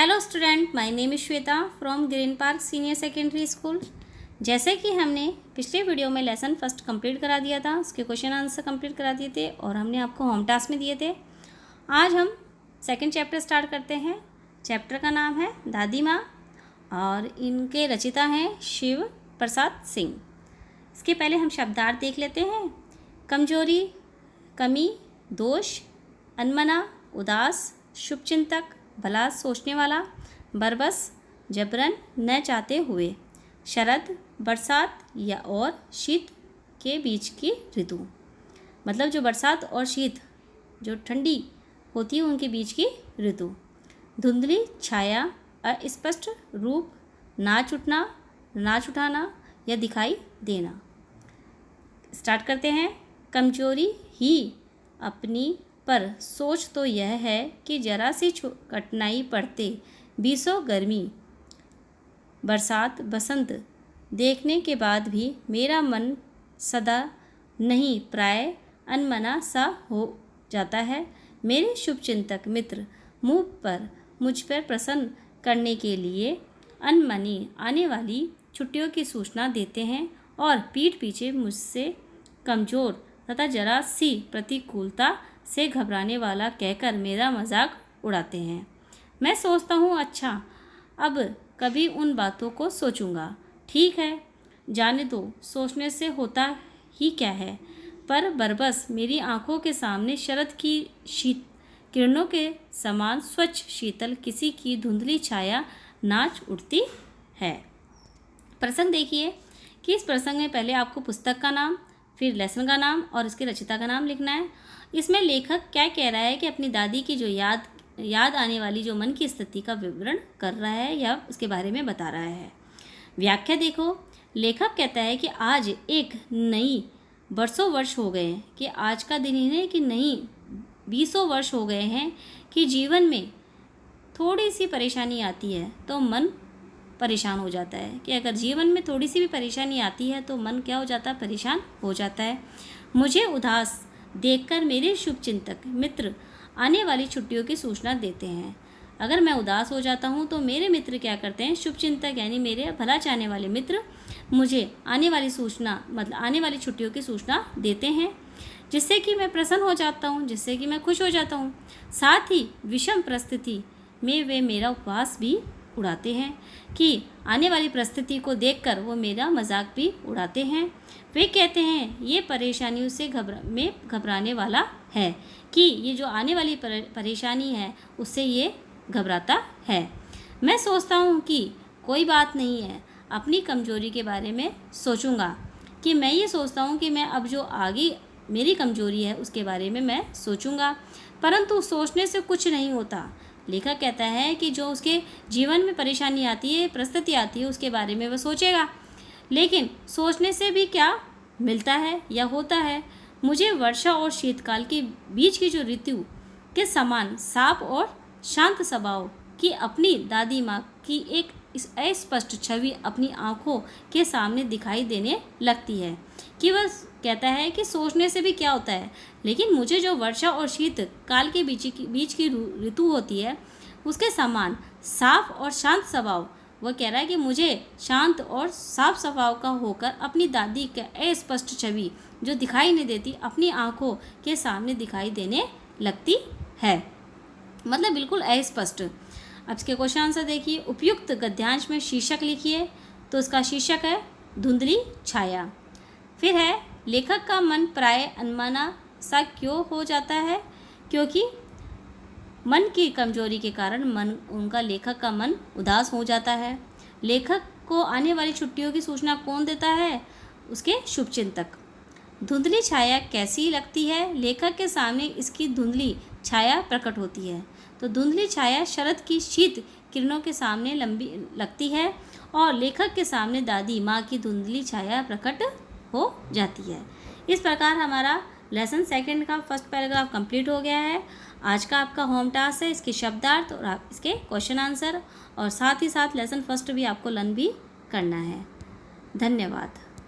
Hello student, my name is Shweta from green park senior secondary school. जैसे कि हमने पिछले वीडियो में लेसन फर्स्ट कंप्लीट करा दिया था, उसके क्वेश्चन आंसर कंप्लीट करा दिए थे और हमने आपको होम टास्क में दिए थे। आज हम सेकंड चैप्टर स्टार्ट करते हैं। चैप्टर का नाम है दादी माँ और इनके रचिता हैं शिव प्रसाद सिंह। इसके पहले हम शब्दार्थ देख लेते हैं। कमजोरी, कमी, दोष, अनमना, उदास, शुभचिंतक, भला सोचने वाला, बरबस, जबरन, न चाहते हुए, शरद, बरसात या और शीत के बीच की ऋतु। मतलब जो बरसात और शीत जो ठंडी होती है उनके बीच की ऋतु। धुंधली छाया, अस्पष्ट रूप, नाच उठना, नाच उठाना या दिखाई देना। स्टार्ट करते हैं। कमजोरी ही अपनी पर सोच तो यह है कि जरा सी कठिनाई पड़ते बीसों गर्मी बरसात बसंत देखने के बाद भी मेरा मन सदा नहीं प्राय अनमना सा हो जाता है। मेरे शुभचिंतक मित्र मुझ पर प्रसन्न करने के लिए अनमनी आने वाली छुट्टियों की सूचना देते हैं और पीठ पीछे मुझसे कमज़ोर तथा जरा सी प्रतिकूलता से घबराने वाला कहकर मेरा मजाक उड़ाते हैं। मैं सोचता हूँ अच्छा, अब कभी उन बातों को सोचूंगा। ठीक है, जाने दो, सोचने से होता ही क्या है। पर बरबस मेरी आंखों के सामने शरद की शीत किरणों के समान स्वच्छ शीतल किसी की धुंधली छाया नाच उठती है। प्रसंग देखिए कि इस प्रसंग में पहले आपको पुस्तक का नाम, फिर लेसन का नाम और इसके रचिता का नाम लिखना है। इसमें लेखक क्या कह रहा है कि अपनी दादी की जो याद आने वाली जो मन की स्थिति का विवरण कर रहा है या उसके बारे में बता रहा है। व्याख्या देखो, लेखक कहता है कि आज एक नई बरसों वर्ष हो गए हैं कि आज का दिन ही नहीं कि नई 20 वर्ष हो गए हैं कि जीवन में थोड़ी सी परेशानी आती है तो मन परेशान हो जाता है। कि अगर जीवन में थोड़ी सी भी परेशानी आती है तो मन क्या हो जाता है, परेशान हो जाता है। मुझे उदास देखकर मेरे शुभचिंतक मित्र आने वाली छुट्टियों की सूचना देते हैं। अगर मैं उदास हो जाता हूँ तो मेरे मित्र क्या करते हैं, शुभचिंतक यानी मेरे भला चाहने वाले मित्र मुझे आने वाली छुट्टियों की सूचना देते हैं, जिससे कि मैं प्रसन्न हो जाता हूँ, जिससे कि मैं खुश हो जाता हूँ। साथ ही विषम परिस्थिति में वे मेरा उपवास भी उड़ाते हैं कि आने वाली परिस्थिति को देखकर वो मेरा मजाक भी उड़ाते हैं। वे कहते हैं ये परेशानियों से घबराने वाला है कि ये जो आने वाली परेशानी है उससे ये घबराता है। मैं सोचता हूँ कि कोई बात नहीं है, अपनी कमजोरी के बारे में सोचूंगा। कि मैं ये सोचता हूँ कि मैं अब जो आगे मेरी कमजोरी है उसके बारे में मैं सोचूंगा, परंतु सोचने से कुछ नहीं होता। लेखक कहता है कि जो उसके जीवन में परेशानी आती है, परिस्थिति आती है, उसके बारे में वह सोचेगा, लेकिन सोचने से भी क्या मिलता है या होता है। मुझे वर्षा और शीतकाल के बीच की जो ऋतु के समान साफ और शांत स्वभाव की अपनी दादी माँ की एक अस्पष्ट छवि अपनी आँखों के सामने दिखाई देने लगती है। कि वह कहता है कि सोचने से भी क्या होता है, लेकिन मुझे जो वर्षा और शीत काल के बीच की ऋतु होती है उसके समान साफ और शांत स्वभाव, वह कह रहा है कि मुझे शांत और साफ स्वभाव का होकर अपनी दादी का अस्पष्ट छवि जो दिखाई नहीं देती अपनी आँखों के सामने दिखाई देने लगती है। मतलब बिल्कुल अस्पष्ट। अब इसके क्वेश्चन आंसर देखिए। उपयुक्त गद्यांश में शीर्षक लिखिए। तो इसका शीर्षक है धुंधली छाया। फिर है लेखक का मन प्राय अनमना सा क्यों हो जाता है, क्योंकि मन की कमजोरी के कारण लेखक का मन उदास हो जाता है। लेखक को आने वाली छुट्टियों की सूचना कौन देता है, उसके शुभचिंतक। धुंधली छाया कैसी लगती है, लेखक के सामने इसकी धुंधली छाया प्रकट होती है। तो धुंधली छाया शरद की शीत किरणों के सामने लंबी लगती है और लेखक के सामने दादी माँ की धुंधली छाया प्रकट हो जाती है। इस प्रकार हमारा लेसन सेकंड का फर्स्ट पैराग्राफ कंप्लीट हो गया है। आज का आपका होम टास्क है इसके शब्दार्थ और आप इसके क्वेश्चन आंसर, और साथ ही साथ लेसन फर्स्ट भी आपको लर्न भी करना है। धन्यवाद।